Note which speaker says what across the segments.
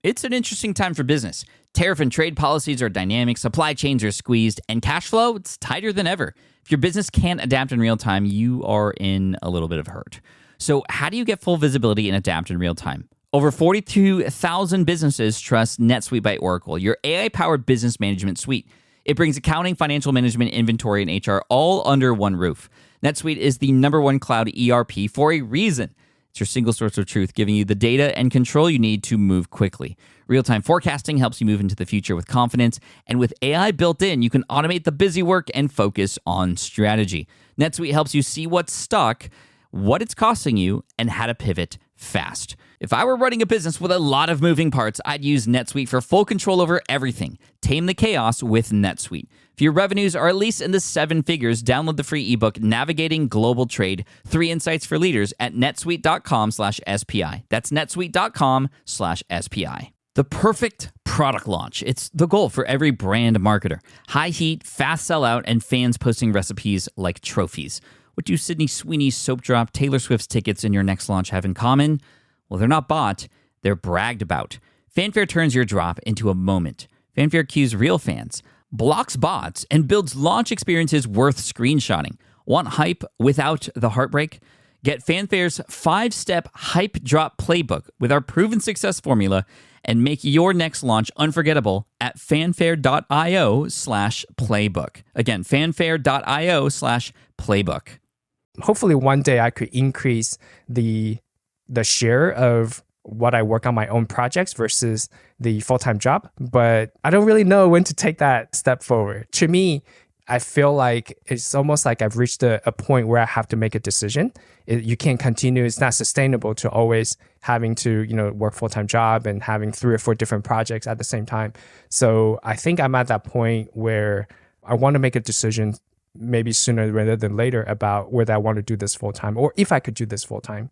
Speaker 1: It's an interesting time for business. Tariff and trade policies are dynamic, supply chains are squeezed, and cash flow, it's tighter than ever. If your business can't adapt in real time, you are in a little bit of hurt. So how do you get full visibility and adapt in real time? Over 42,000 businesses trust NetSuite by Oracle, your AI-powered business management suite. It brings accounting, financial management, inventory, and HR all under one roof. NetSuite is the #1 cloud ERP for a reason. It's your single source of truth, giving you the data and control you need to move quickly. Real-time forecasting helps you move into the future with confidence, and with AI built in, you can automate the busy work and focus on strategy. NetSuite helps you see what's stuck, what it's costing you, and how to pivot fast. If I were running a business with a lot of moving parts, I'd use NetSuite for full control over everything. Tame the chaos with NetSuite. If your revenues are at least in the 7 figures, download the free ebook, Navigating Global Trade, 3 Insights for Leaders at netsuite.com/SPI. That's netsuite.com/SPI. The perfect product launch. It's the goal for every brand marketer. High heat, fast sellout, and fans posting recipes like trophies. What do Sydney Sweeney's soap drop, Taylor Swift's tickets, and your next launch have in common? Well, they're not bought, they're bragged about. Fanfare turns your drop into a moment. Fanfare cues real fans, blocks bots, and builds launch experiences worth screenshotting. Want hype without the heartbreak? Get Fanfare's 5-step hype drop playbook with our proven success formula and make your next launch unforgettable at fanfare.io/playbook. Again, fanfare.io/playbook.
Speaker 2: Hopefully one day I could increase the share of what I work on my own projects versus the full-time job, but I don't really know when to take that step forward. To me, I feel like it's almost like I've reached a point where I have to make a decision. You can't continue. It's not sustainable to always having to, work full-time job and having 3 or 4 different projects at the same time. So I think I'm at that point where I want to make a decision maybe sooner rather than later about whether I want to do this full-time or if I could do this full-time.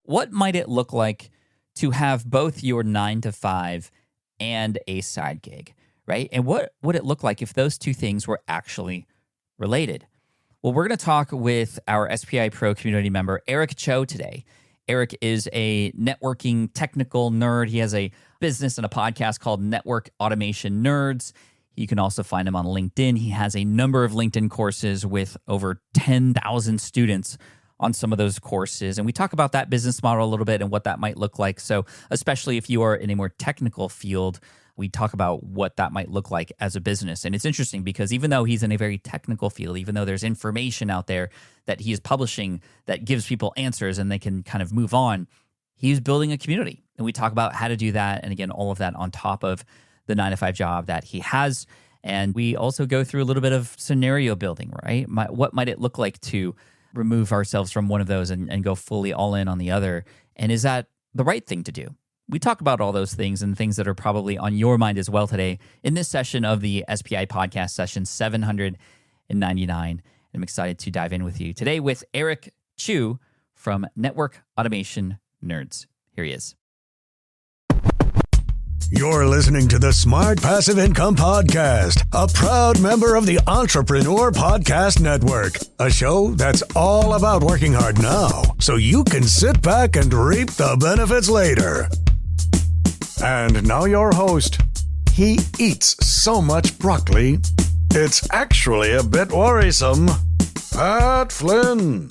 Speaker 1: What might it look like to have both your 9 to 5 and a side gig, right? And what would it look like if those two things were actually related? Well, we're going to talk with our SPI Pro community member, Eric Chou, today. Eric is a networking technical nerd. He has a business and a podcast called Network Automation Nerds. You can also find him on LinkedIn. He has a number of LinkedIn courses with over 10,000 students on some of those courses. And we talk about that business model a little bit and what that might look like. So especially if you are in a more technical field, we talk about what that might look like as a business. And it's interesting because even though he's in a very technical field, even though there's information out there that he is publishing that gives people answers and they can kind of move on, he's building a community. And we talk about how to do that. And again, all of that on top of the 9 to 5 job that he has. And we also go through a little bit of scenario building, right? What might it look like to remove ourselves from one of those and go fully all in on the other? And is that the right thing to do? We talk about all those things and things that are probably on your mind as well today in this session of the SPI podcast, session 799. And I'm excited to dive in with you today with Eric Chou from Network Automation Nerds. Here he is.
Speaker 3: You're listening to the Smart Passive Income Podcast, a proud member of the Entrepreneur Podcast Network, a show that's all about working hard now so you can sit back and reap the benefits later. And now your host. He eats so much broccoli, it's actually a bit worrisome. Pat Flynn.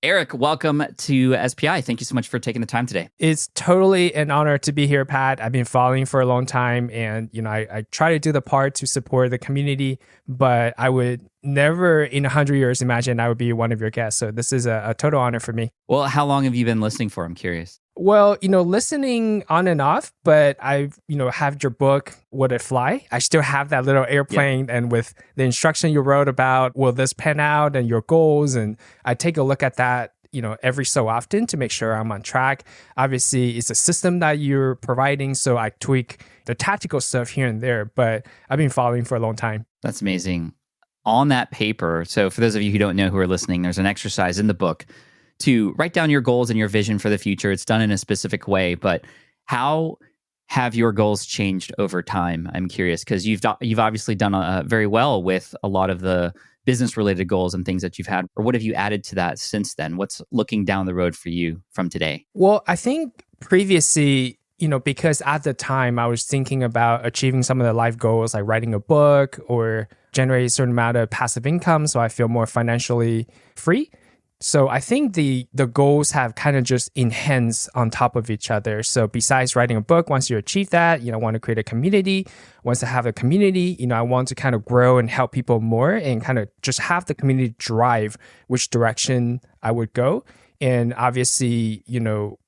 Speaker 1: Eric, welcome to SPI. Thank you so much for taking the time today.
Speaker 2: It's totally an honor to be here, Pat. I've been following for a long time, and I try to do the part to support the community, but I would never in 100 years imagine I would be one of your guests. So this is a total honor for me.
Speaker 1: Well, how long have you been listening for? I'm curious.
Speaker 2: Well, listening on and off, but I've, have your book, Would It Fly? I still have that little airplane and with the instruction you wrote about, will this pan out and your goals? And I take a look at that, every so often to make sure I'm on track. Obviously, it's a system that you're providing, so I tweak the tactical stuff here and there, but I've been following for a long time.
Speaker 1: That's amazing. On that paper, so for those of you who don't know who are listening, there's an exercise in the book to write down your goals and your vision for the future. It's done in a specific way, but how have your goals changed over time? I'm curious because you've obviously done very well with a lot of the business-related goals and things that you've had. Or what have you added to that since then? What's looking down the road for you from today?
Speaker 2: Well, I think previously, because at the time I was thinking about achieving some of the life goals, like writing a book or generate a certain amount of passive income so I feel more financially free. So I think the goals have kind of just enhanced on top of each other. So besides writing a book, once you achieve that, I want to create a community. Once I have a community, I want to kind of grow and help people more and kind of just have the community drive which direction I would go. And obviously,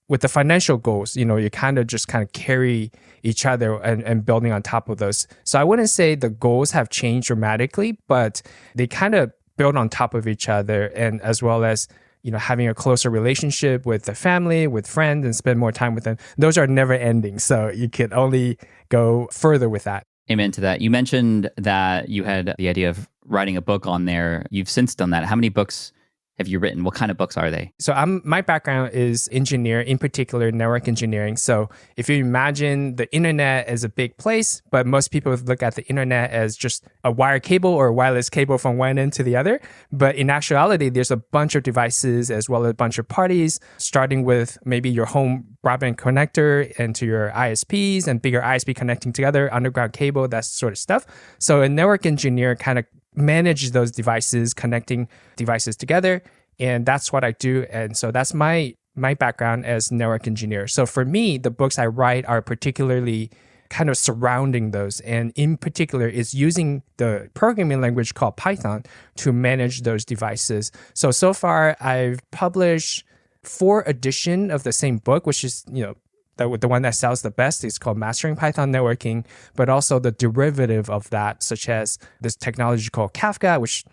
Speaker 2: with the financial goals, you kind of carry each other and building on top of those. So I wouldn't say the goals have changed dramatically, but they kind of build on top of each other, and as well as having a closer relationship with the family, with friends, and spend more time with them. Those are never ending, so you can only go further with that.
Speaker 1: Amen to that. You mentioned that you had the idea of writing a book on there. You've since done that. How many books have you written? What kind of books are they?
Speaker 2: So my background is engineer, in particular network engineering. So if you imagine the internet as a big place, but most people look at the internet as just a wire cable or a wireless cable from one end to the other. But in actuality, there's a bunch of devices as well as a bunch of parties, starting with maybe your home broadband connector and to your ISPs and bigger ISP connecting together, underground cable, that sort of stuff. So a network engineer kind of manage those devices, connecting devices together. And that's what I do. And so that's my background as network engineer. So for me, the books I write are particularly kind of surrounding those. And in particular, is using the programming language called Python to manage those devices. So far, I've published 4 editions of the same book, which is, the one that sells the best is called Mastering Python Networking, but also the derivative of that, such as this technology called Kafka, which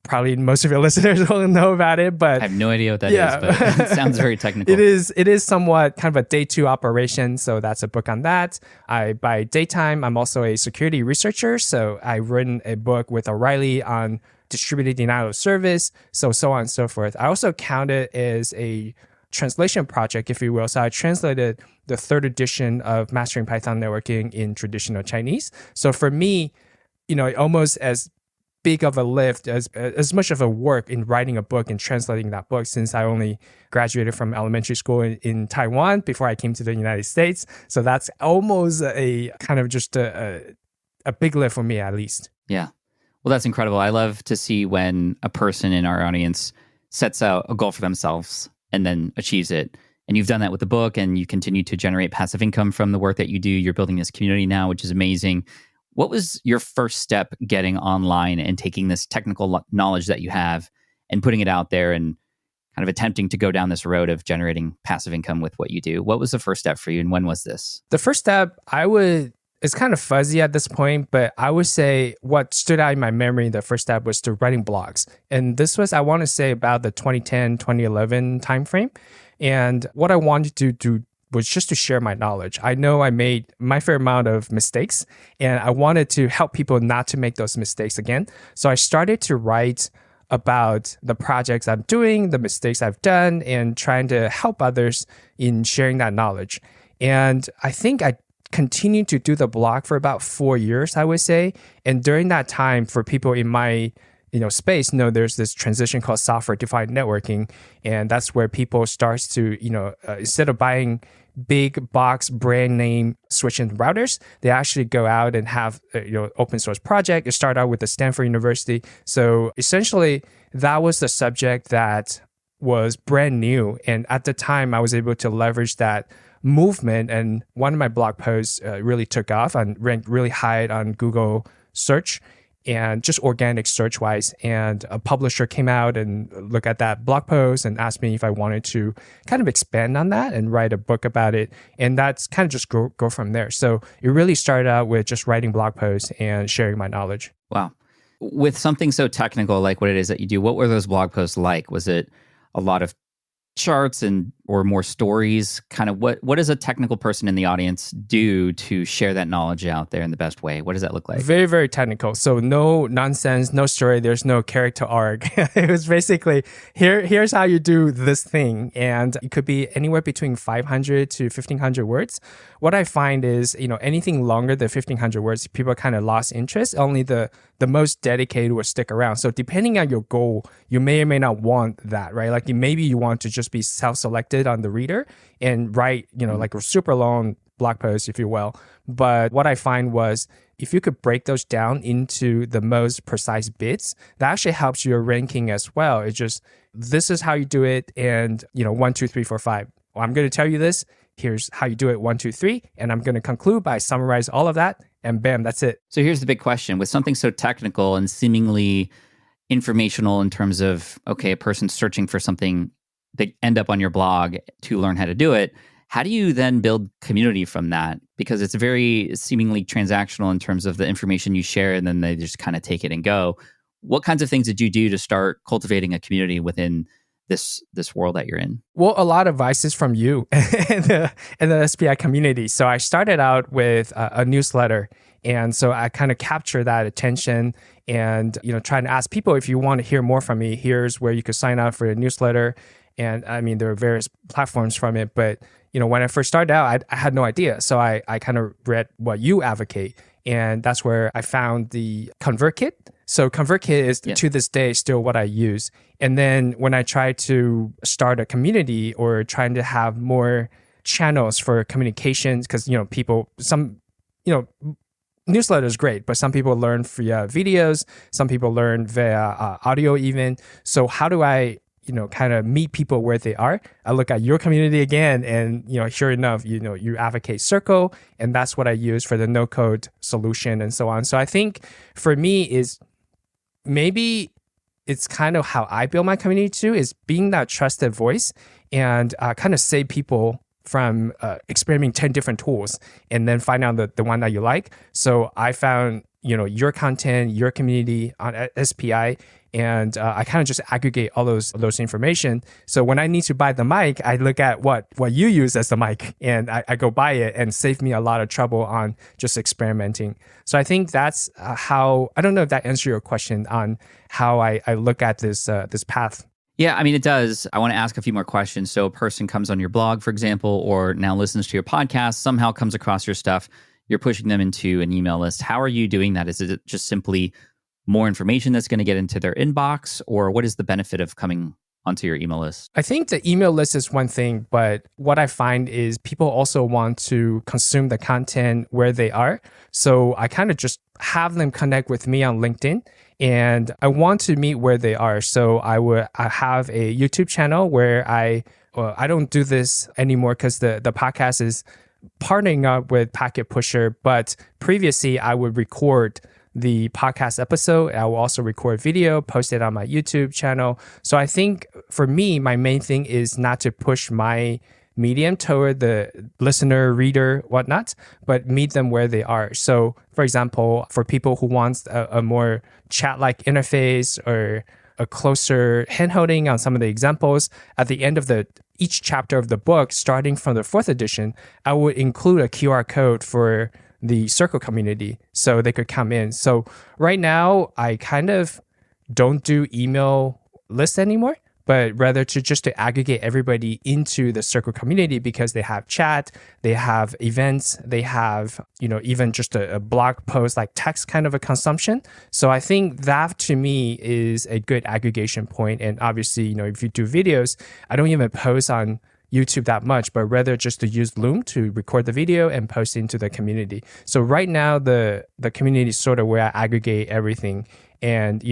Speaker 2: probably most of your listeners will know about it. But
Speaker 1: I have no idea what that is, but it sounds very technical.
Speaker 2: It is somewhat kind of a day 2 operation, so that's a book on that. By daytime, I'm also a security researcher, so I've written a book with O'Reilly on distributed denial of service, so on and so forth. I also count it as a translation project, if you will. So I translated the 3rd edition of Mastering Python Networking in traditional Chinese. So for me, almost as big of a lift, as much of a work in writing a book and translating that book, since I only graduated from elementary school in Taiwan before I came to the United States. So that's almost a kind of just a big lift for me, at least.
Speaker 1: Yeah. Well, that's incredible. I love to see when a person in our audience sets out a goal for themselves and then achieves it. And you've done that with the book, and you continue to generate passive income from the work that you do. You're building this community now, which is amazing. What was your first step getting online and taking this technical knowledge that you have and putting it out there and kind of attempting to go down this road of generating passive income with what you do? What was the first step for you, and when was this?
Speaker 2: The first step, it's kind of fuzzy at this point, but I would say what stood out in my memory, the first step was to writing blogs. And this was, I want to say, about the 2010, 2011 timeframe. And what I wanted to do was just to share my knowledge. I know I made my fair amount of mistakes, and I wanted to help people not to make those mistakes again. So I started to write about the projects I'm doing, the mistakes I've done, and trying to help others in sharing that knowledge. And I think I continued to do the blog for about 4 years, I would say. And during that time, for people in my space, there's this transition called software-defined networking, and that's where people starts to, instead of buying big box brand name switching routers, they actually go out and have open source project. It started out with the Stanford University. So essentially, that was the subject that was brand new, and at the time, I was able to leverage that movement, and one of my blog posts really took off and ranked really high on Google search, and just organic search wise. And a publisher came out and looked at that blog post and asked me if I wanted to kind of expand on that and write a book about it. And that's kind of just go from there. So it really started out with just writing blog posts and sharing my knowledge.
Speaker 1: Wow. With something so technical like what it is that you do, what were those blog posts like? Was it a lot of charts or more stories? Kind of what does a technical person in the audience do to share that knowledge out there in the best way? What does that look like?
Speaker 2: Very, very technical. So no nonsense, no story. There's no character arc. It was basically, here's how you do this thing. And it could be anywhere between 500 to 1,500 words. What I find is, anything longer than 1,500 words, people kind of lost interest. Only the most dedicated will stick around. So depending on your goal, you may or may not want that, right? Like maybe you want to just be self-selected directed on the reader and write, like a super long blog post, if you will. But what I find was if you could break those down into the most precise bits, that actually helps your ranking as well. It's just, this is how you do it. And, 1, 2, 3, 4, 5. Well, I'm going to tell you this. Here's how you do it, 1, 2, 3. And I'm going to conclude by summarize all of that. And bam, that's it.
Speaker 1: So here's the big question. With something so technical and seemingly informational in terms of, okay, a person searching for something, they end up on your blog to learn how to do it. How do you then build community from that? Because it's very seemingly transactional in terms of the information you share, and then they just kind of take it and go. What kinds of things did you do to start cultivating a community within this world that you're in?
Speaker 2: Well, a lot of advice is from you and the SPI community. So I started out with a newsletter. And so I kind of capture that attention and, trying to ask people, if you want to hear more from me, here's where you could sign up for a newsletter. And I mean, there are various platforms from it, but when I first started out, I had no idea. So I kind of read what you advocate. And that's where I found the ConvertKit. So ConvertKit is to this day still what I use. And then when I try to start a community or trying to have more channels for communications, because newsletter is great, but some people learn via videos, some people learn via audio even. So how do I kind of meet people where they are? I look at your community again, and sure enough, you advocate Circle, and that's what I use for the no code solution and so on. So I think for me is maybe it's kind of how I build my community too, is being that trusted voice and kind of save people from experimenting 10 different tools and then find out the one that you like. So I found your content, your community on SPI, and I kind of just aggregate all those information. So when I need to buy the mic, I look at what you use as the mic, and I go buy it, and save me a lot of trouble on just experimenting. So I think that's how, I don't know if that answers your question on how I look at this path.
Speaker 1: Yeah, I mean, it does. I want to ask a few more questions. So a person comes on your blog, for example, or now listens to your podcast, somehow comes across your stuff, you're pushing them into an email list. How are you doing that? Is it just simply more information that's going to get into their inbox, or what is the benefit of coming onto your email list?
Speaker 2: I think the email list is one thing, but what I find is people also want to consume the content where they are. So I kind of just have them connect with me on LinkedIn, and I want to meet where they are. So I have a YouTube channel where I don't do this anymore because the podcast is partnering up with Packet Pusher, but previously I would record the podcast episode. I will also record video, post it on my YouTube channel. So I think for me, my main thing is not to push my medium toward the listener, reader, whatnot, but meet them where they are. So for example, for people who want a more chat-like interface or a closer handholding on some of the examples, at the end of each chapter of the book, starting from the 4th edition, I would include a QR code for the Circle community so they could come in. So right now, I kind of don't do email lists anymore, but rather to aggregate everybody into the Circle community, because they have chat, they have events, they have, even just a blog post, like text kind of a consumption. So I think that to me is a good aggregation point. And obviously, if you do videos, I don't even post on YouTube that much, but rather just to use Loom to record the video and post into the community. So right now, the community is sort of where I aggregate everything, and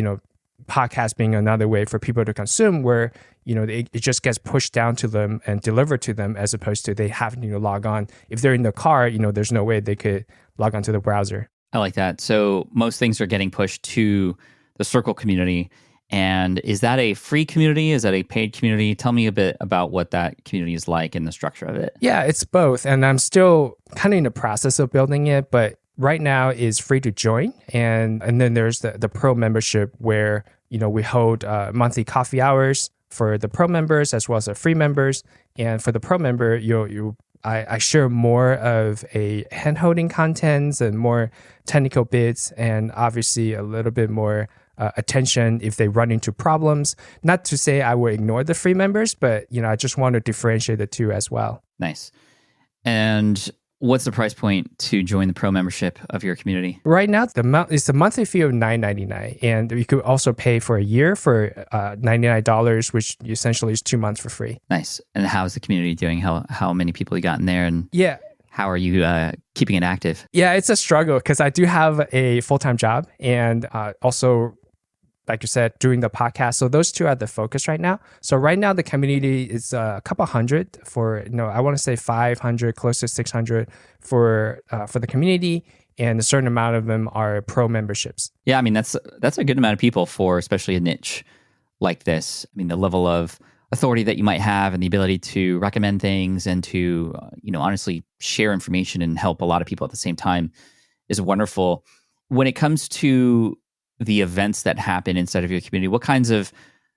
Speaker 2: podcast being another way for people to consume, where it just gets pushed down to them and delivered to them, as opposed to they having to log on. If they're in the car, there's no way they could log onto the browser.
Speaker 1: I like that. So most things are getting pushed to the Circle community. And is that a free community? Is that a paid community? Tell me a bit about what that community is like and the structure of it.
Speaker 2: Yeah, it's both. And I'm still kind of in the process of building it, but right now is free to join. And then there's the pro membership, where, we hold monthly coffee hours for the pro members as well as the free members. And for the pro member, I share more of a hand-holding contents and more technical bits, and obviously a little bit more attention if they run into problems. Not to say I will ignore the free members, but I just want to differentiate the two as well.
Speaker 1: Nice. And What's the price point to join the pro membership of your community?
Speaker 2: Right now, it's a monthly fee of $9.99, and you could also pay for a year for $99, which essentially is 2 months for free.
Speaker 1: Nice. And how's the community doing? How many people you got in there? And
Speaker 2: Yeah.
Speaker 1: how are you keeping it active?
Speaker 2: Yeah, it's a struggle because I do have a full-time job and also, like you said, doing the podcast. So those two are the focus right now. So right now the community is a couple hundred for, I want to say 500, close to 600 for the community. And a certain amount of them are pro memberships.
Speaker 1: Yeah, I mean, that's a good amount of people for especially a niche like this. I mean, the level of authority that you might have and the ability to recommend things and to, honestly share information and help a lot of people at the same time is wonderful. When it comes to the events that happen inside of your community, what kinds of,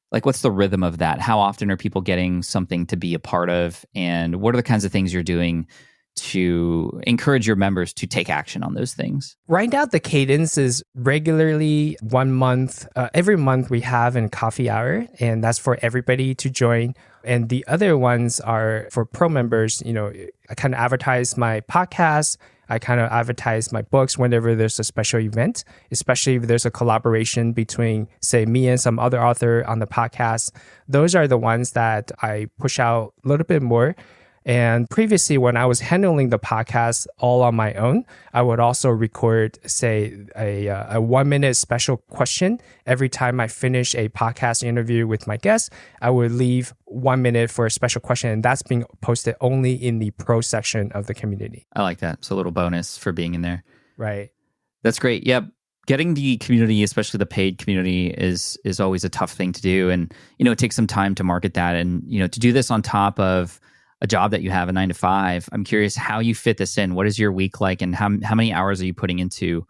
Speaker 1: what's the rhythm of that? How often are people getting something to be a part of? And what are the kinds of things you're doing to encourage your members to take action on those things?
Speaker 2: Right now, the cadence is regularly 1 month. Every month we have a coffee hour, and that's for everybody to join. And the other ones are for pro members. I kind of advertise my podcast. I kind of advertise my books whenever there's a special event, especially if there's a collaboration between, say, me and some other author on the podcast. Those are the ones that I push out a little bit more. And previously, when I was handling the podcast all on my own, I would also record, say, a 1 minute special question. Every time I finish a podcast interview with my guest, I would leave 1 minute for a special question. And that's being posted only in the pro section of the community.
Speaker 1: I like that. It's a little bonus for being in there.
Speaker 2: Right.
Speaker 1: That's great. Yeah. Getting the community, especially the paid community, is always a tough thing to do. And, it takes some time to market that. And, to do this on top of a job that you have, a 9 to 5. I'm curious how you fit this in. What is your week like, and how many hours are you putting into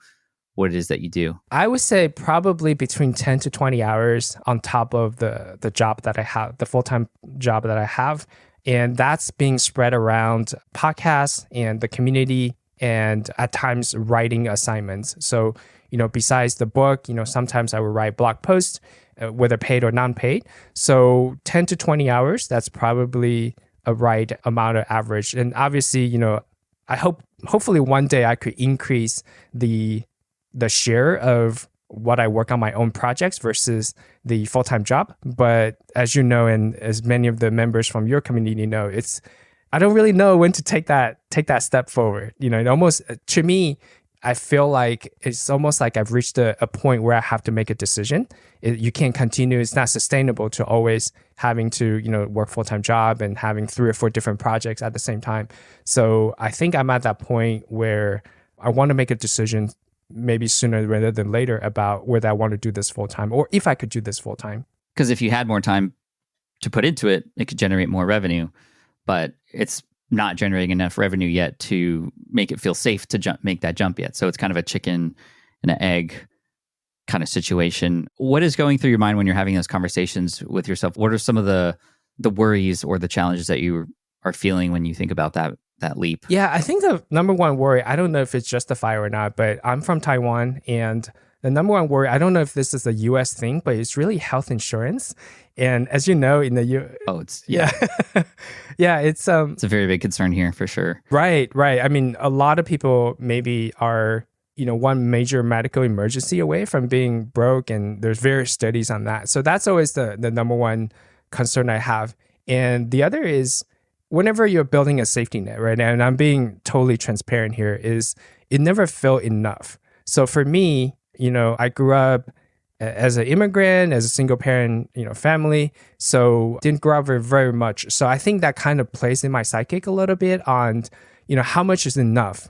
Speaker 1: what it is that you do?
Speaker 2: I would say probably between 10 to 20 hours on top of the job that I have, the full-time job that I have. And that's being spread around podcasts and the community and at times writing assignments. So, besides the book, sometimes I will write blog posts, whether paid or non-paid. So 10 to 20 hours, that's probably a right amount of average. And obviously, I hopefully one day I could increase the share of what I work on my own projects versus the full-time job. But as you know, and as many of the members from your community know, I don't really know when to take that step forward. It almost, to me, I feel like it's almost like I've reached a point where I have to make a decision. You can't continue. It's not sustainable to always having to, work full-time job and having 3 or 4 different projects at the same time. So I think I'm at that point where I want to make a decision maybe sooner rather than later about whether I want to do this full-time or if I could do this full-time.
Speaker 1: Because if you had more time to put into it, it could generate more revenue, but it's not generating enough revenue yet to make it feel safe to make that jump yet. So it's kind of a chicken and an egg kind of situation. What is going through your mind when you're having those conversations with yourself? What are some of the worries or the challenges that you are feeling when you think about that leap?
Speaker 2: Yeah, I think the number one worry, I don't know if it's justified or not, but I'm from Taiwan, and the number one worry, I don't know if this is a US thing, but it's really health insurance. And as you know, in the yeah, it's
Speaker 1: a very big concern here for sure.
Speaker 2: Right. I mean, a lot of people maybe are, one major medical emergency away from being broke, and there's various studies on that. So that's always the number one concern I have. And the other is whenever you're building a safety net, right? And I'm being totally transparent here, is it never felt enough. So for me, I grew up as an immigrant, as a single parent, family. So didn't grow up very much. So I think that kind of plays in my psychic a little bit on, how much is enough?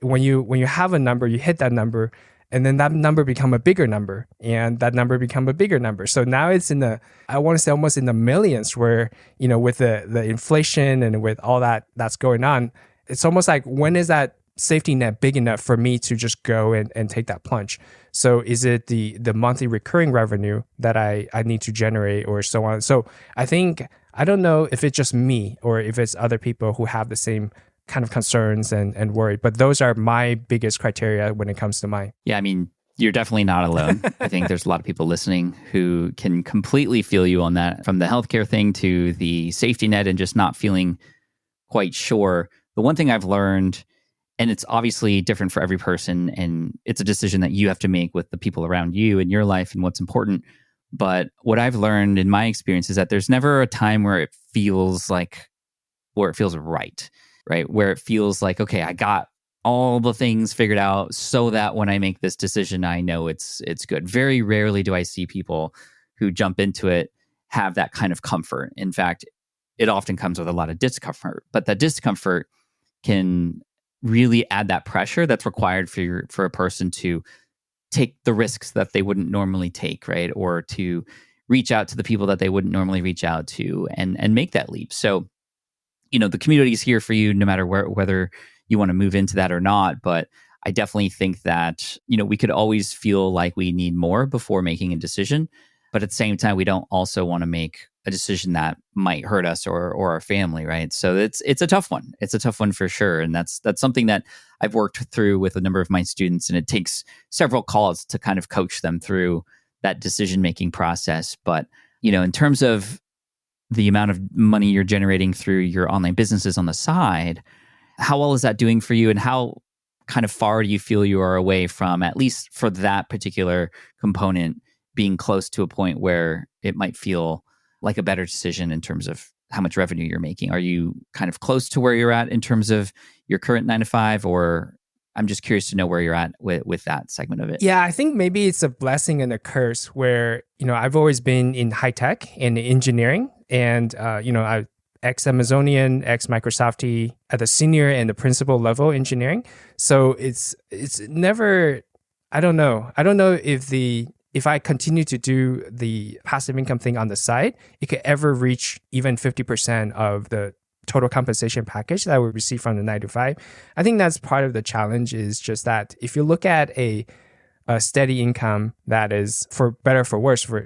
Speaker 2: When you have a number, you hit that number, and then that number become a bigger number, and that number become a bigger number. So now it's I want to say almost in the millions, where, with the inflation and with all that's going on, it's almost like, when is that safety net big enough for me to just go and take that plunge? So is it the monthly recurring revenue that I need to generate, or so on? So I think, I don't know if it's just me or if it's other people who have the same kind of concerns and worry, but those are my biggest criteria when it comes to mine.
Speaker 1: Yeah, I mean, you're definitely not alone. I think there's a lot of people listening who can completely feel you on that, from the healthcare thing to the safety net and just not feeling quite sure. The one thing I've learned And it's obviously different for every person. And it's a decision that you have to make with the people around you in your life and what's important. But what I've learned in my experience is that there's never a time where it feels right, right? Where it feels like, okay, I got all the things figured out so that when I make this decision, I know it's good. Very rarely do I see people who jump into it have that kind of comfort. In fact, it often comes with a lot of discomfort, but that discomfort can really add that pressure that's required for a person to take the risks that they wouldn't normally take, right? Or to reach out to the people that they wouldn't normally reach out to and make that leap. So, the community is here for you no matter whether you want to move into that or not. But I definitely think that, we could always feel like we need more before making a decision. But at the same time, we don't also want to make a decision that might hurt us or our family, right? So it's a tough one. It's a tough one for sure. And that's something that I've worked through with a number of my students, and it takes several calls to kind of coach them through that decision-making process. But, in terms of the amount of money you're generating through your online businesses on the side, how well is that doing for you, and how kind of far do you feel you are away from, at least for that particular component, being close to a point where it might feel like a better decision in terms of how much revenue you're making? Are you kind of close to where you're at in terms of your current 9 to 5, or I'm just curious to know where you're at with that segment of it.
Speaker 2: Yeah, I think maybe it's a blessing and a curse where, I've always been in high tech and engineering, and, I ex-Amazonian, ex-Microsofty at the senior and the principal level engineering. So it's never, I don't know if I continue to do the passive income thing on the side, it could ever reach even 50% of the total compensation package that I would receive from the 9 to 5. I think that's part of the challenge, is just that if you look at a steady income that is, for better or for worse, for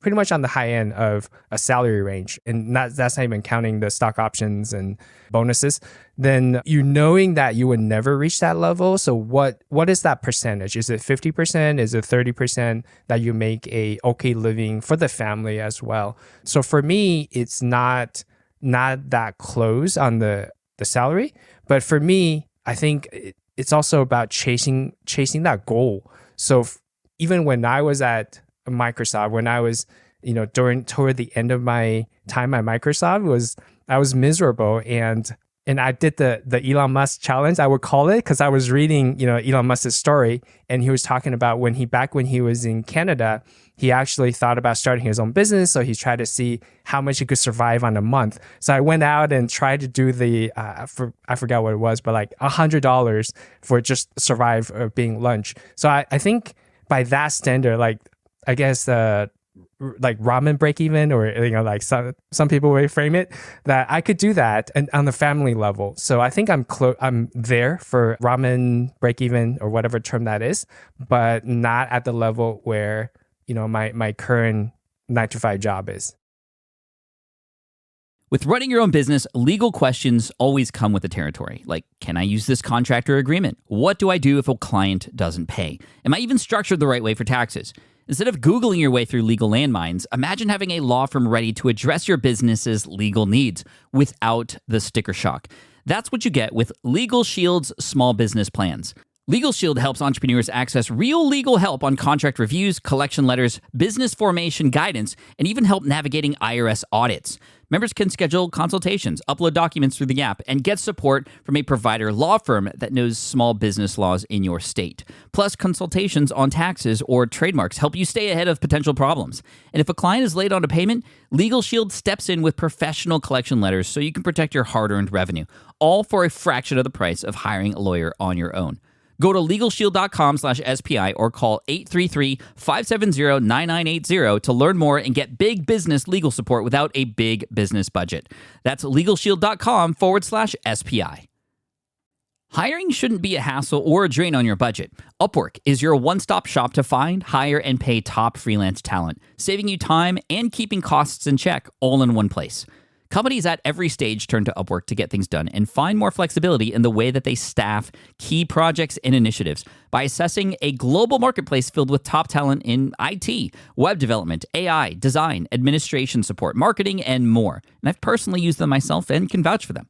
Speaker 2: pretty much on the high end of a salary range, and that's not even counting the stock options and bonuses, then knowing that you would never reach that level. So what is that percentage? Is it 50%? Is it 30% that you make a okay living for the family as well? So for me, it's not that close on the salary. But for me, I think it's also about chasing that goal. So even when I was at Microsoft, when I was, toward the end of my time at Microsoft, I was miserable, and I did the Elon Musk challenge, I would call it, because I was reading, Elon Musk's story, and he was talking about when he was in Canada, he actually thought about starting his own business. So he tried to see how much he could survive on a month. So I went out and tried to do I forgot what it was, but like $100 for just survive being lunch. So I think by that standard, like, I guess like ramen break even, or like some people will frame it, that I could do that and on the family level. So I think I'm there for ramen break even, or whatever term that is, but not at the level where my current 9 to 5 job is.
Speaker 1: With running your own business, legal questions always come with the territory. Like, can I use this contract or agreement? What do I do if a client doesn't pay? Am I even structured the right way for taxes? Instead of Googling your way through legal landmines, imagine having a law firm ready to address your business's legal needs without the sticker shock. That's what you get with Legal Shield's small business plans. Legal Shield helps entrepreneurs access real legal help on contract reviews, collection letters, business formation guidance, and even help navigating IRS audits. Members can schedule consultations, upload documents through the app, and get support from a provider law firm that knows small business laws in your state. Plus, consultations on taxes or trademarks help you stay ahead of potential problems. And if a client is late on a payment, Legal Shield steps in with professional collection letters so you can protect your hard-earned revenue, all for a fraction of the price of hiring a lawyer on your own. Go to LegalShield.com/SPI or call 833-570-9980 to learn more and get big business legal support without a big business budget. That's LegalShield.com/SPI. Hiring shouldn't be a hassle or a drain on your budget. Upwork is your one-stop shop to find, hire, and pay top freelance talent, saving you time and keeping costs in check, all in one place. Companies at every stage turn to Upwork to get things done and find more flexibility in the way that they staff key projects and initiatives by assessing a global marketplace filled with top talent in IT, web development, AI, design, administration support, marketing, and more. And I've personally used them myself and can vouch for them.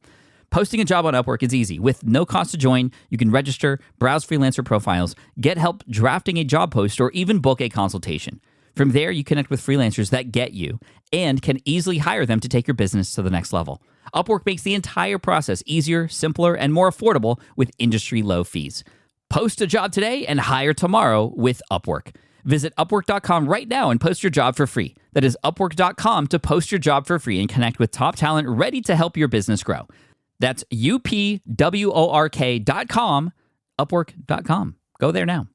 Speaker 1: Posting a job on Upwork is easy. With no cost to join, you can register, browse freelancer profiles, get help drafting a job post, or even book a consultation. From there, you connect with freelancers that get you and can easily hire them to take your business to the next level. Upwork makes the entire process easier, simpler, and more affordable with industry-low fees. Post a job today and hire tomorrow with Upwork. Visit Upwork.com right now and post your job for free. That is Upwork.com to post your job for free and connect with top talent ready to help your business grow. That's UPWORK.com, Upwork.com. Go there now.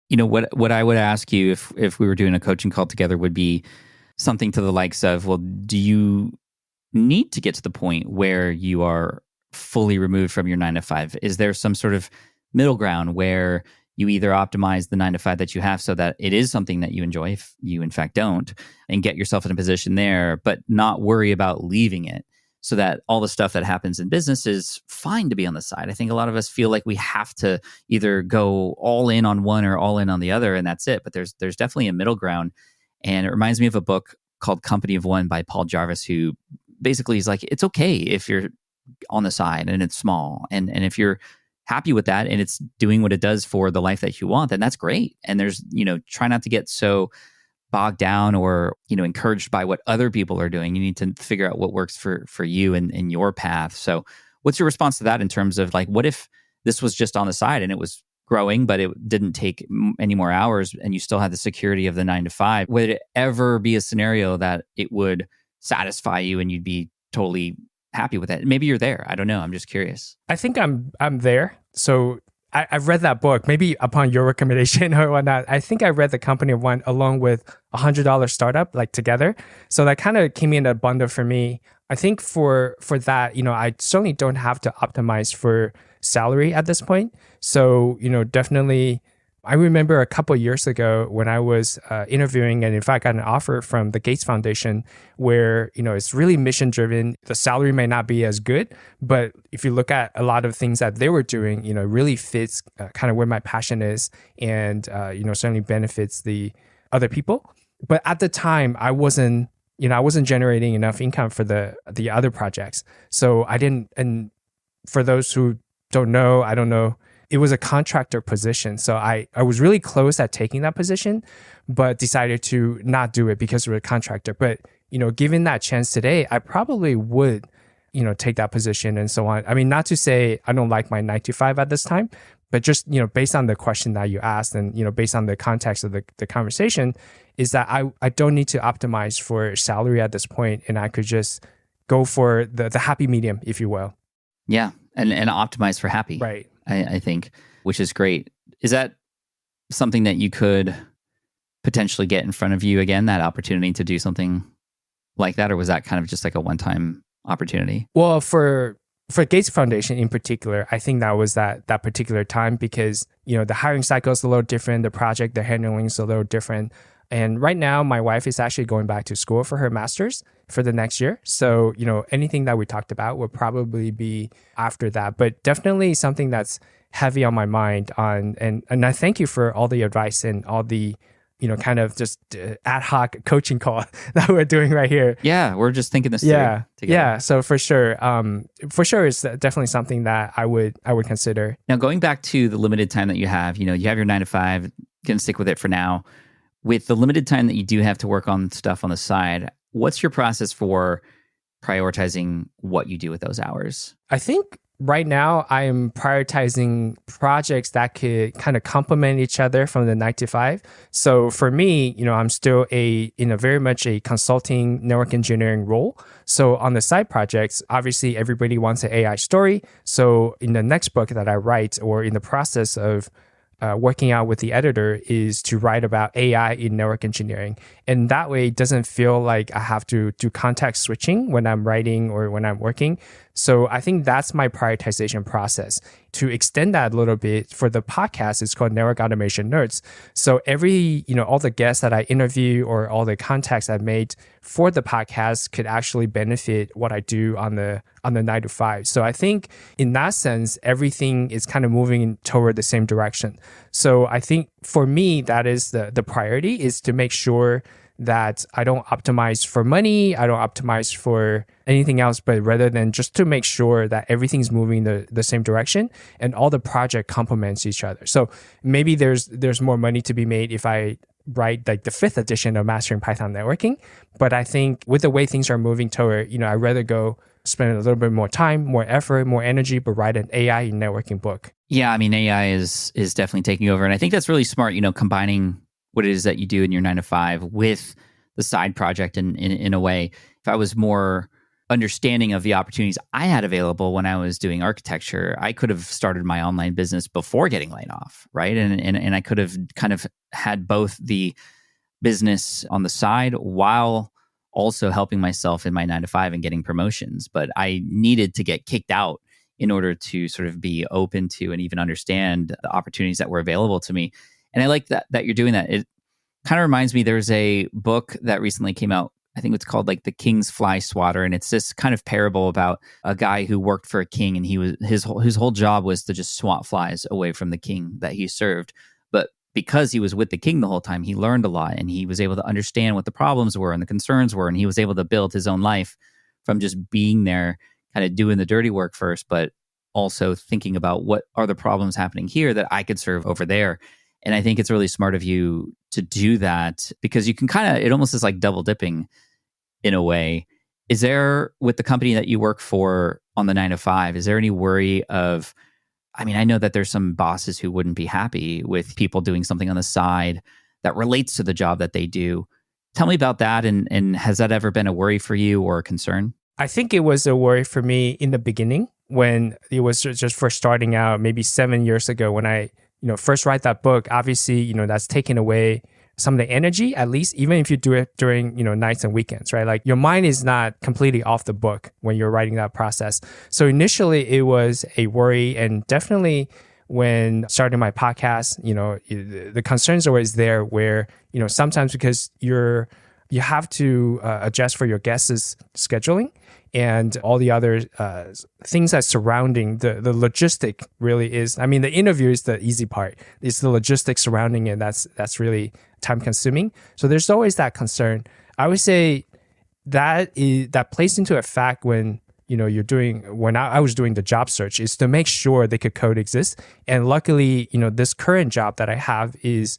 Speaker 1: You know, what I would ask you if we were doing a coaching call together would be something to the likes of, well, do you need to get to the point where you are fully removed from your 9 to 5? Is there some sort of middle ground where you either optimize the 9 to 5 that you have so that it is something that you enjoy, if you in fact don't, and get yourself in a position there, but not worry about leaving it, so that all the stuff that happens in business is fine to be on the side? I think a lot of us feel like we have to either go all in on one or all in on the other, and that's it. But there's definitely a middle ground. And it reminds me of a book called Company of One by Paul Jarvis, who basically is like, it's okay if you're on the side and it's small. And if you're happy with that and it's doing what it does for the life that you want, then that's great. And there's, try not to get so bogged down or, encouraged by what other people are doing. You need to figure out what works for you and your path. So what's your response to that in terms of like, what if this was just on the side and it was growing, but it didn't take any more hours and you still had the security of the 9 to 5? Would it ever be a scenario that it would satisfy you and you'd be totally happy with it? Maybe you're there. I don't know. I'm just curious.
Speaker 2: I think I'm there. So I've read that book, maybe upon your recommendation or whatnot. I think I read The Company of One along with $100 Startup, like together. So that kind of came in a bundle for me. I think for that, I certainly don't have to optimize for salary at this point. So, definitely, I remember a couple of years ago when I was interviewing and in fact got an offer from the Gates Foundation where, it's really mission driven. The salary may not be as good, but if you look at a lot of things that they were doing, it really fits kind of where my passion is and, certainly benefits the other people. But at the time, I wasn't generating enough income for the other projects. So I didn't, and for those who don't know, I don't know, it was a contractor position. So I was really close at taking that position, but decided to not do it because we're a contractor. But, given that chance today, I probably would, take that position and so on. I mean, not to say I don't like my 9 to 5 at this time, but just, based on the question that you asked and, based on the context of the conversation, is that I don't need to optimize for salary at this point, and I could just go for the happy medium, if you will.
Speaker 1: Yeah, and optimize for happy.
Speaker 2: Right.
Speaker 1: I think, which is great. Is that something that you could potentially get in front of you again, that opportunity to do something like that? Or was that kind of just like a one-time opportunity?
Speaker 2: Well, for Gates Foundation in particular, I think that was that particular time because, the hiring cycle is a little different. The project they're handling is a little different. And right now, my wife is actually going back to school for her master's for the next year. So, anything that we talked about would probably be after that, but definitely something that's heavy on my mind and I thank you for all the advice and all the, kind of just ad hoc coaching call that we're doing right here.
Speaker 1: Yeah. We're just thinking this through together.
Speaker 2: Yeah. So for sure, it's definitely something that I would consider.
Speaker 1: Now, going back to the limited time that you have your 9 to 5, gonna stick with it for now. With the limited time that you do have to work on stuff on the side, what's your process for prioritizing what you do with those hours?
Speaker 2: I think right now I am prioritizing projects that could kind of complement each other from the 9 to 5. So for me, I'm still very much a consulting network engineering role. So on the side projects, obviously everybody wants an AI story. So in the next book that I write or in the process of working out with the editor is to write about AI in network engineering. And that way it doesn't feel like I have to do context switching when I'm writing or when I'm working. So I think that's my prioritization process. To extend that a little bit for the podcast, it's called Network Automation Nerds. So all the guests that I interview or all the contacts I've made for the podcast could actually benefit what I do on the 9 to 5. So I think in that sense, everything is kind of moving toward the same direction. So I think for me, that is the priority is to make sure that I don't optimize for money, I don't optimize for anything else, but rather than just to make sure that everything's moving the same direction and all the project complements each other. So maybe there's more money to be made if I write like the 5th edition of Mastering Python Networking. But I think with the way things are moving toward, I'd rather go spend a little bit more time, more effort, more energy, but write an AI networking book.
Speaker 1: Yeah, I mean, AI is definitely taking over. And I think that's really smart, combining what it is that you do in your 9 to 5 with the side project in a way. If I was more understanding of the opportunities I had available when I was doing architecture, I could have started my online business before getting laid off, right? And I could have kind of had both the business on the side while also helping myself in my 9 to 5 and getting promotions. But I needed to get kicked out in order to sort of be open to and even understand the opportunities that were available to me. And I like that you're doing that. It kind of reminds me, there's a book that recently came out. I think it's called like The King's Fly Swatter. And it's this kind of parable about a guy who worked for a king, and his whole job was to just swat flies away from the king that he served. But because he was with the king the whole time, he learned a lot, and he was able to understand what the problems were and the concerns were. And he was able to build his own life from just being there, kind of doing the dirty work first, but also thinking about what are the problems happening here that I could serve over there. And I think it's really smart of you to do that, because you can it almost is like double dipping in a way. Is there, with the company that you work for on the 9 to 5, is there any worry of, I mean, I know that there's some bosses who wouldn't be happy with people doing something on the side that relates to the job that they do. Tell me about that. And has that ever been a worry for you or a concern?
Speaker 2: I think it was a worry for me in the beginning when it was just first starting out, maybe 7 years ago when I, first write that book. Obviously, that's taken away some of the energy, at least, even if you do it during, nights and weekends, right? Like your mind is not completely off the book when you're writing that process. So initially it was a worry, and definitely when starting my podcast, the concerns are always there where, sometimes because you have to adjust for your guests' scheduling and all the other things that surrounding the logistic really is. I mean, the interview is the easy part. It's the logistics surrounding it that's really time consuming. So there's always that concern. I would say that plays into effect when when I was doing the job search, is to make sure they could coexist. And luckily, this current job that I have is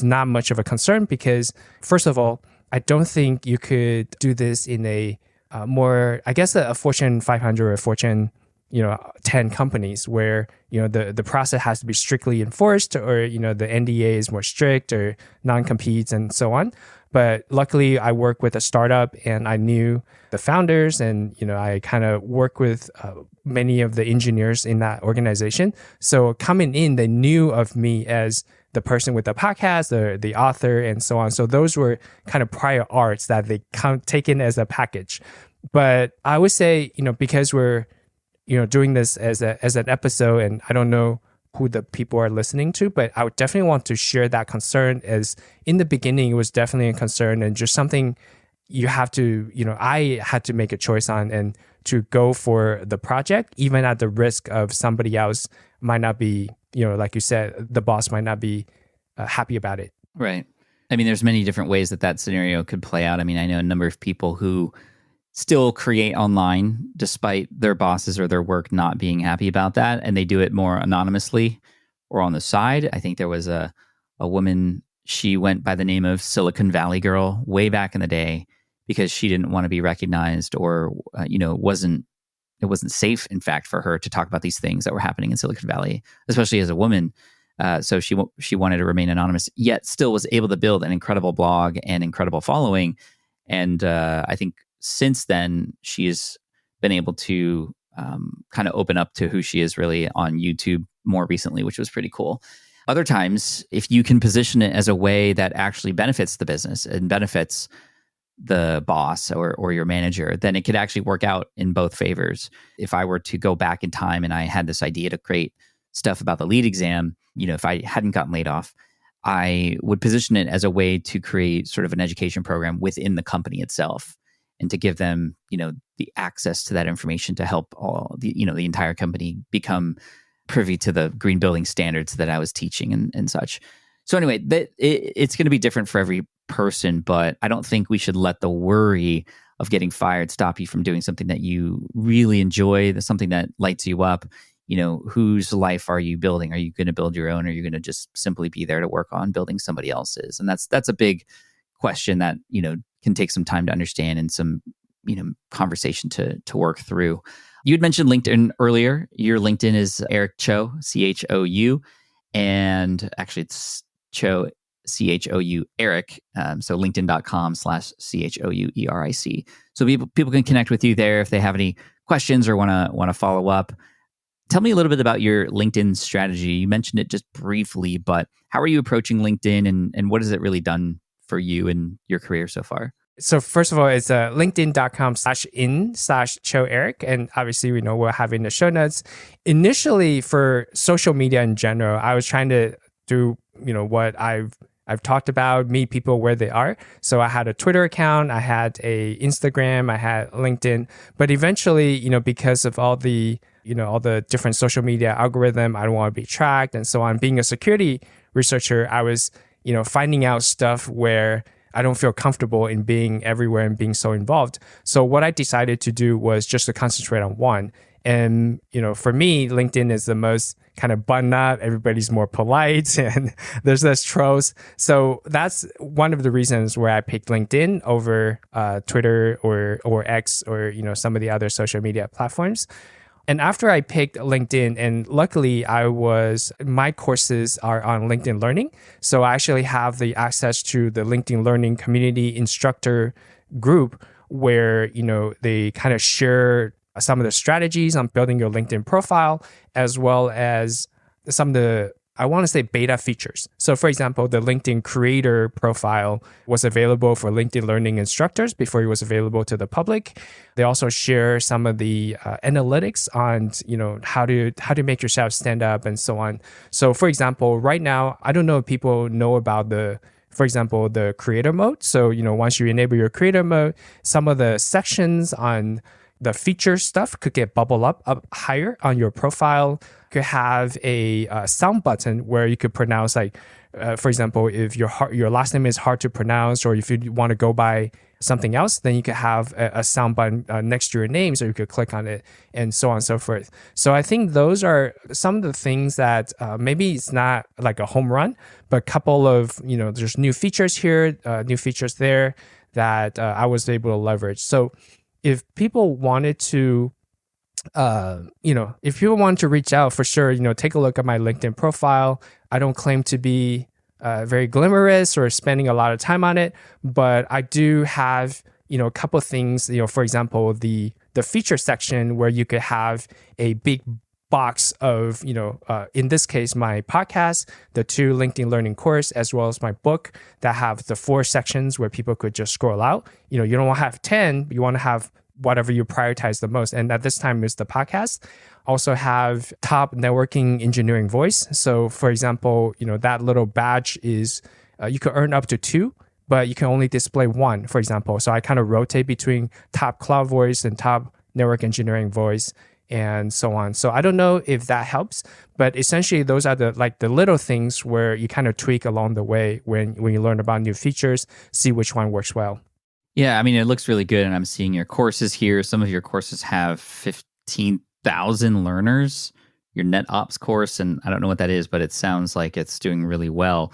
Speaker 2: not much of a concern, because first of all, I don't think you could do this in a more, I guess, a Fortune 500 or Fortune 10 companies where the process has to be strictly enforced, or the NDA is more strict, or non-competes and so on. But luckily, I work with a startup, and I knew the founders, and I kind of work with many of the engineers in that organization. So coming in, they knew of me as the person with the podcast, the author, and so on. So those were kind of prior arts that they take in as a package. But I would say, because we're doing this as an episode, and I don't know who the people are listening to, but I would definitely want to share that concern, as in the beginning, it was definitely a concern and just something you have to, I had to make a choice on, and to go for the project, even at the risk of somebody else might not be, like you said, the boss might not be happy about it.
Speaker 1: Right. I mean, there's many different ways that scenario could play out. I mean, I know a number of people who still create online despite their bosses or their work not being happy about that, and they do it more anonymously or on the side. I think there was a woman, she went by the name of Silicon Valley Girl way back in the day, because she didn't want to be recognized, or it wasn't safe, in fact, for her to talk about these things that were happening in Silicon Valley, especially as a woman. So she wanted to remain anonymous, yet still was able to build an incredible blog and incredible following. And I think since then, she has been able to kind of open up to who she is really on YouTube more recently, which was pretty cool. Other times, if you can position it as a way that actually benefits the business and benefits the boss or your manager, then it could actually work out in both favors. If I were to go back in time and I had this idea to create stuff about the lead exam, if I hadn't gotten laid off, I would position it as a way to create sort of an education program within the company itself, and to give them, the access to that information to help all the entire company become privy to the green building standards that I was teaching and such. So anyway, it's going to be different for every person, but I don't think we should let the worry of getting fired stop you from doing something that you really enjoy, that's something that lights you up. Whose life are you building? Are you going to build your own, or are you going to just simply be there to work on building somebody else's? And that's a big question that, can take some time to understand and some, conversation to work through. You had mentioned LinkedIn earlier. Your LinkedIn is Eric Chou, Chou, and actually it's Chou, Chou, Eric. So linkedin.com/CHOUERIC. So people can connect with you there if they have any questions or want to follow up. Tell me a little bit about your LinkedIn strategy. You mentioned it just briefly, but how are you approaching LinkedIn and what has it really done for you in your career so far?
Speaker 2: So first of all, it's linkedin.com/in/ChouEric. And obviously, we'll have in the show notes. Initially, for social media in general, I was trying to do, what I've talked about, meet people where they are. So I had a Twitter account, I had a Instagram, I had LinkedIn. But eventually, because of all the different social media algorithm, I don't want to be tracked and so on. Being a security researcher, I was, finding out stuff where I don't feel comfortable in being everywhere and being so involved. So what I decided to do was just to concentrate on one. And, for me, LinkedIn is the most kind of button up. Everybody's more polite and there's less trolls. So that's one of the reasons where I picked LinkedIn over Twitter or X or, some of the other social media platforms. And after I picked LinkedIn, and luckily my courses are on LinkedIn Learning. So I actually have the access to the LinkedIn Learning community instructor group where, they kind of share some of the strategies on building your LinkedIn profile, as well as some of the, I want to say, beta features. So for example, the LinkedIn creator profile was available for LinkedIn Learning instructors before it was available to the public. They also share some of the analytics on, how to make yourself stand up and so on. So for example, right now, I don't know if people know about for example, the creator mode. So, once you enable your creator mode, some of the sections on the feature stuff could get bubble up higher on your profile. Could have a sound button where you could pronounce, like, for example, if your last name is hard to pronounce, or if you want to go by something else, then you could have a sound button next to your name, so you could click on it, and so on and so forth. So I think those are some of the things that maybe it's not like a home run, but a couple of, there's new features here, new features there that I was able to leverage. So if people wanted to, if people want to reach out, for sure, take a look at my LinkedIn profile. I don't claim to be very glamorous or spending a lot of time on it, but I do have, a couple of things, for example, the feature section where you could have a big box of, in this case, my podcast, the 2 LinkedIn Learning course, as well as my book that have the 4 sections where people could just scroll out. You don't want to have 10, you want to have whatever you prioritize the most. And at this time is the podcast. Also have top networking engineering voice. So for example, that little badge is, you could earn up to 2, but you can only display 1, for example. So I kind of rotate between top cloud voice and top network engineering voice, and so on. So I don't know if that helps, but essentially those are the little things where you kind of tweak along the way when you learn about new features, see which one works well.
Speaker 1: Yeah, I mean, it looks really good, and I'm seeing your courses here. Some of your courses have 15,000 learners. Your NetOps course, and I don't know what that is, but it sounds like it's doing really well.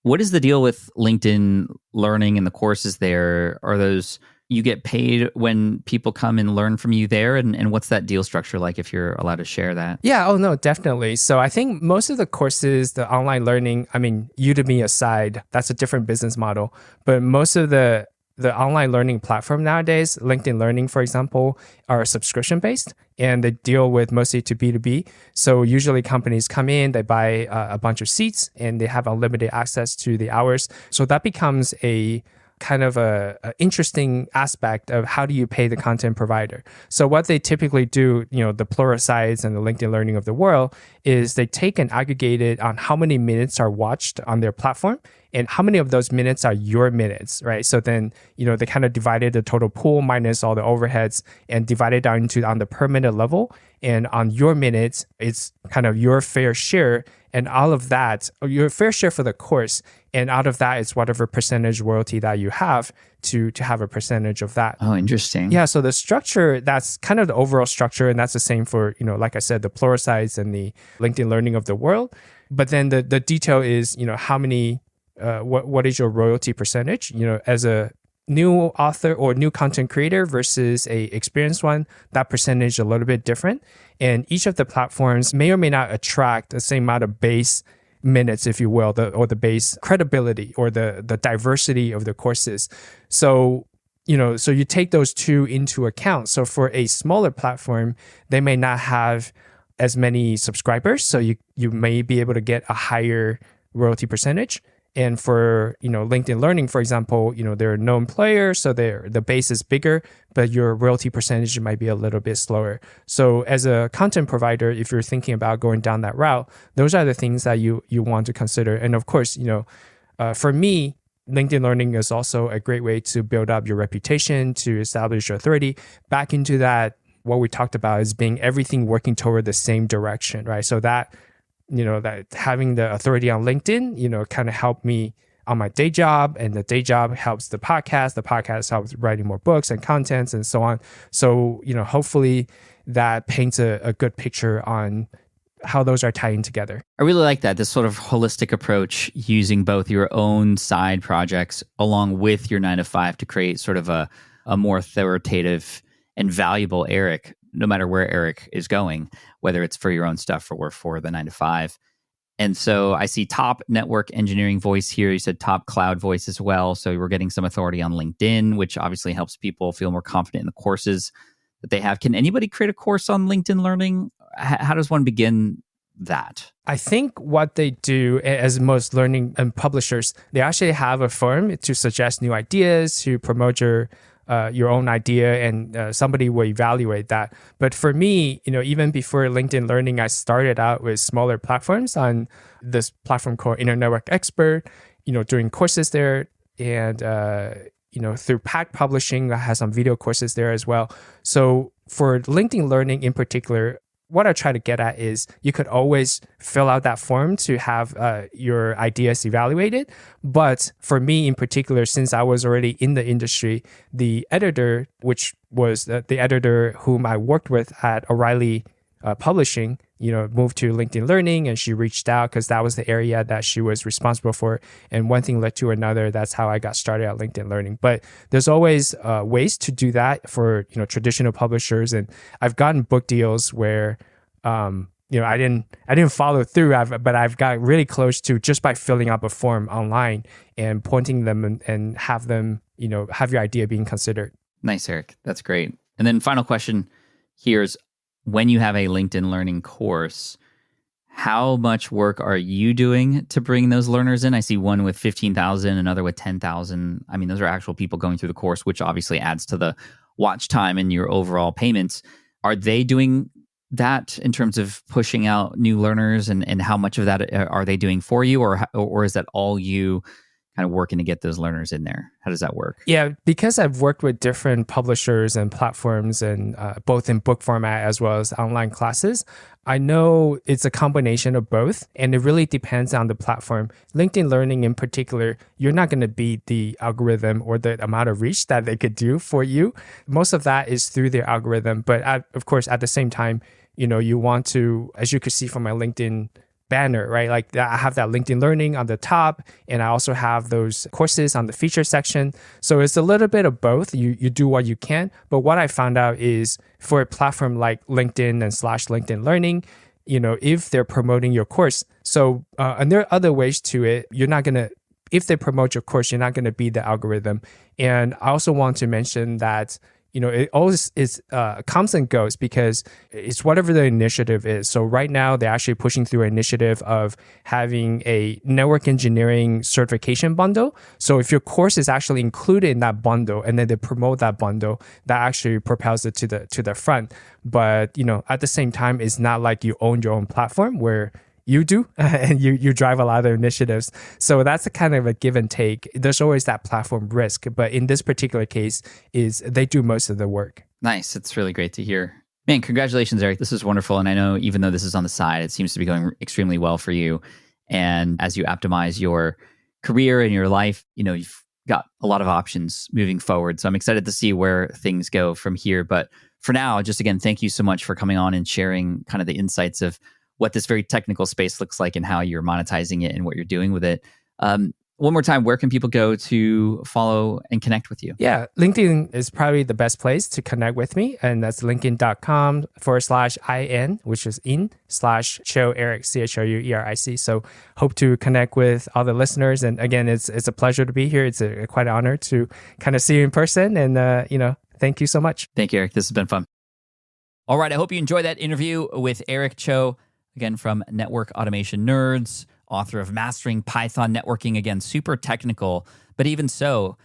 Speaker 1: What is the deal with LinkedIn Learning and the courses there? Are those, you get paid when people come and learn from you there? And what's that deal structure like, if you're allowed to share that?
Speaker 2: Yeah, oh no, definitely. So I think most of the courses, the online learning, I mean, Udemy aside, that's a different business model, but most of the online learning platform nowadays, LinkedIn Learning, for example, are subscription-based, and they deal with mostly to B2B. So usually companies come in, they buy a bunch of seats, and they have unlimited access to the hours. So that becomes a kind of a interesting aspect of how do you pay the content provider. So what they typically do, the Pluralsights and the LinkedIn Learning of the world, is they take and aggregate it on how many minutes are watched on their platform, and how many of those minutes are your minutes, right? So then, they kind of divided the total pool minus all the overheads and divided down into on the per minute level. And on your minutes, it's kind of your fair share. And all of that, your fair share for the course. And out of that, it's whatever percentage royalty that you have to have a percentage of that.
Speaker 1: Oh, interesting.
Speaker 2: Yeah. So the structure, that's kind of the overall structure. And that's the same for, like I said, the Pluralsights and the LinkedIn Learning of the world. But then the detail is, how many, what is your royalty percentage, as a new author or new content creator versus a experienced one, that percentage is a little bit different. And each of the platforms may or may not attract the same amount of base minutes, if you will, or the base credibility or the diversity of the courses. So, so you take those two into account. So for a smaller platform, they may not have as many subscribers. So you may be able to get a higher royalty percentage. And for, LinkedIn Learning, for example, they're a known player, so the base is bigger, but your royalty percentage might be a little bit slower. So as a content provider, if you're thinking about going down that route, those are the things that you want to consider. And of course, for me, LinkedIn Learning is also a great way to build up your reputation, to establish your authority. Back into that, what we talked about is being everything working toward the same direction, right? So that that having the authority on LinkedIn, kind of helped me on my day job, and the day job helps the podcast helps writing more books and contents and so on. So, hopefully that paints a good picture on how those are tying together.
Speaker 1: I really like that, this sort of holistic approach, using both your own side projects along with your 9 to 5 to create sort of a more authoritative and valuable Eric, no matter where Eric is going, whether it's for your own stuff or for the 9 to 5. And so I see top network engineering voice here. You said top cloud voice as well. So we're getting some authority on LinkedIn, which obviously helps people feel more confident in the courses that they have. Can anybody create a course on LinkedIn Learning? How does one begin that?
Speaker 2: I think what they do, as most learning and publishers, they actually have a forum to suggest new ideas, to promote your own idea, and somebody will evaluate that. But for me, even before LinkedIn Learning, I started out with smaller platforms on this platform called Internet Network Expert, doing courses there. And, through Pack Publishing, I have some video courses there as well. So for LinkedIn Learning in particular, what I try to get at is you could always fill out that form to have your ideas evaluated. But for me in particular, since I was already in the industry, the editor, which was the editor whom I worked with at O'Reilly Publishing, moved to LinkedIn Learning, and she reached out because that was the area that she was responsible for. And one thing led to another. That's how I got started at LinkedIn Learning. But there's always ways to do that for traditional publishers. And I've gotten book deals where I didn't follow through, but I've got really close to just by filling out a form online and pointing them and have them have your idea being considered.
Speaker 1: Nice, Eric. That's great. And then final question here is, when you have a LinkedIn Learning course, how much work are you doing to bring those learners in? I see one with 15,000, another with 10,000. I mean, those are actual people going through the course, which obviously adds to the watch time and your overall payments. Are they doing that in terms of pushing out new learners, and how much of that are they doing for you, or is that all you kind of working to get those learners in there? How does that work?
Speaker 2: Yeah, because I've worked with different publishers and platforms, and both in book format as well as online classes, I know it's a combination of both, and it really depends on the platform. LinkedIn Learning in particular, you're not going to beat the algorithm or the amount of reach that they could do for you. Most of that is through their algorithm, but of course, at the same time, you want to, as you could see from my LinkedIn banner, right? Like I have that LinkedIn Learning on the top, and I also have those courses on the feature section. So it's a little bit of both. You do what you can. But what I found out is for a platform like LinkedIn and /LinkedIn Learning, if they're promoting your course, and there are other ways to it. If they promote your course, you're not going to beat the algorithm. And I also want to mention that it always comes and goes because it's whatever the initiative is. So right now, they're actually pushing through an initiative of having a network engineering certification bundle. So if your course is actually included in that bundle, and then they promote that bundle, that actually propels it to the front. But at the same time, it's not like you own your own platform where you do, and you drive a lot of initiatives. So that's a kind of a give and take. There's always that platform risk, but in this particular case, is they do most of the work.
Speaker 1: Nice. It's really great to hear. Man, congratulations, Eric. This is wonderful. And I know even though this is on the side, it seems to be going extremely well for you. And as you optimize your career and your life, you've got a lot of options moving forward. So I'm excited to see where things go from here. But for now, just again, thank you so much for coming on and sharing kind of the insights of what this very technical space looks like and how you're monetizing it and what you're doing with it. One more time, where can people go to follow and connect with you?
Speaker 2: Yeah, LinkedIn is probably the best place to connect with me. And that's linkedin.com/IN, which is /Chou Eric, ChouEric. So hope to connect with all the listeners. And again, it's a pleasure to be here. It's quite an honor to kind of see you in person. And, thank you so much.
Speaker 1: Thank you, Eric. This has been fun. All right. I hope you enjoyed that interview with Eric Chou, again, from Network Automation Nerds, author of Mastering Python Networking. Again, super technical, but even so,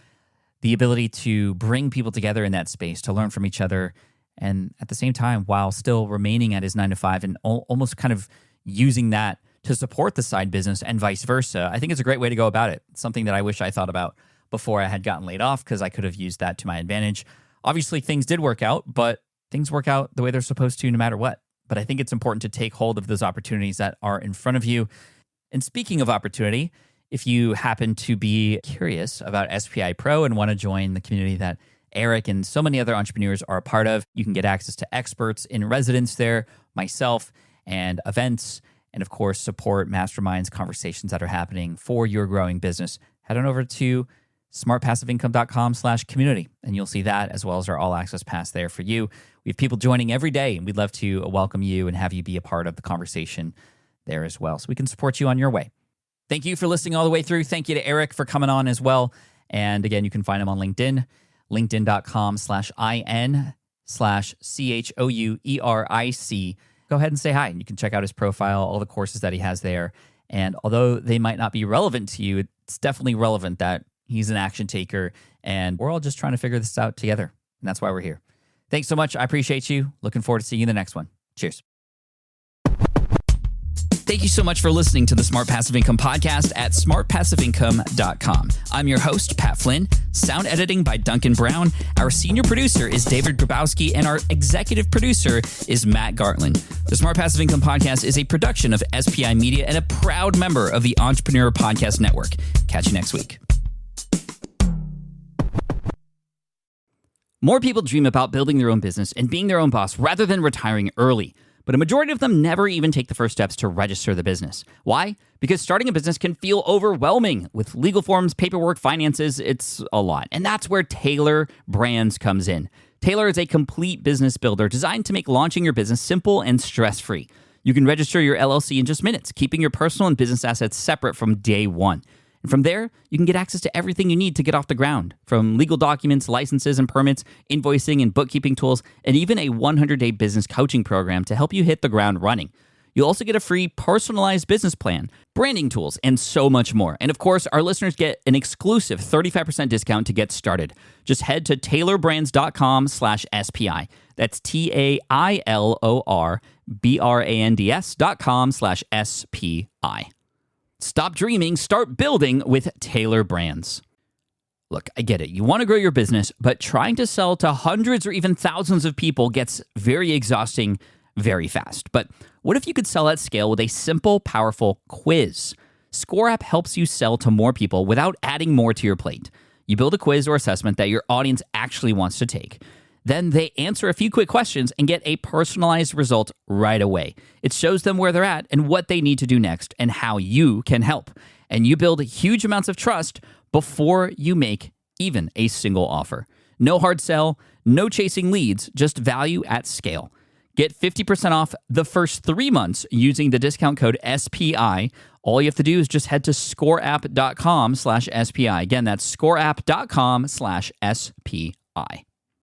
Speaker 1: the ability to bring people together in that space to learn from each other, and at the same time, while still remaining at his 9 to 5 and almost kind of using that to support the side business and vice versa. I think it's a great way to go about it. It's something that I wish I thought about before I had gotten laid off, because I could have used that to my advantage. Obviously, things did work out, but things work out the way they're supposed to no matter what. But I think it's important to take hold of those opportunities that are in front of you. And speaking of opportunity, if you happen to be curious about SPI Pro and want to join the community that Eric and so many other entrepreneurs are a part of, you can get access to experts in residence there, myself, and events, and of course, support masterminds, conversations that are happening for your growing business. Head on over to smartpassiveincome.com/community, and you'll see that as well as our all access pass there for you. We have people joining every day, and we'd love to welcome you and have you be a part of the conversation there as well, so we can support you on your way. Thank you for listening all the way through. Thank you to Eric for coming on as well. And again, you can find him on LinkedIn, linkedin.com/IN/CHOUERIC. Go ahead and say hi, and you can check out his profile, all the courses that he has there. And although they might not be relevant to you, it's definitely relevant that he's an action taker, and we're all just trying to figure this out together. And that's why we're here. Thanks so much. I appreciate you. Looking forward to seeing you in the next one. Cheers. Thank you so much for listening to the Smart Passive Income podcast at smartpassiveincome.com. I'm your host, Pat Flynn. Sound editing by Duncan Brown. Our senior producer is David Grabowski, and our executive producer is Matt Gartland. The Smart Passive Income podcast is a production of SPI Media and a proud member of the Entrepreneur Podcast Network. Catch you next week. More people dream about building their own business and being their own boss rather than retiring early. But a majority of them never even take the first steps to register the business. Why? Because starting a business can feel overwhelming. With legal forms, paperwork, finances, it's a lot. And that's where Taylor Brands comes in. Taylor is a complete business builder designed to make launching your business simple and stress-free. You can register your LLC in just minutes, keeping your personal and business assets separate from day one. And from there, you can get access to everything you need to get off the ground, from legal documents, licenses and permits, invoicing and bookkeeping tools, and even a 100-day business coaching program to help you hit the ground running. You'll also get a free personalized business plan, branding tools, and so much more. And of course, our listeners get an exclusive 35% discount to get started. Just head to taylorBrands.com/SPI. That's TAILORBRANDS.com/SPI. Stop dreaming, start building with Taylor Brands. Look, I get it. You want to grow your business, but trying to sell to hundreds or even thousands of people gets very exhausting very fast. But what if you could sell at scale with a simple, powerful quiz? ScoreApp helps you sell to more people without adding more to your plate. You build a quiz or assessment that your audience actually wants to take. Then they answer a few quick questions and get a personalized result right away. It shows them where they're at and what they need to do next and how you can help. And you build huge amounts of trust before you make even a single offer. No hard sell, no chasing leads, just value at scale. Get 50% off the first 3 months using the discount code SPI. All you have to do is just head to scoreapp.com/SPI. Again, that's scoreapp.com/SPI.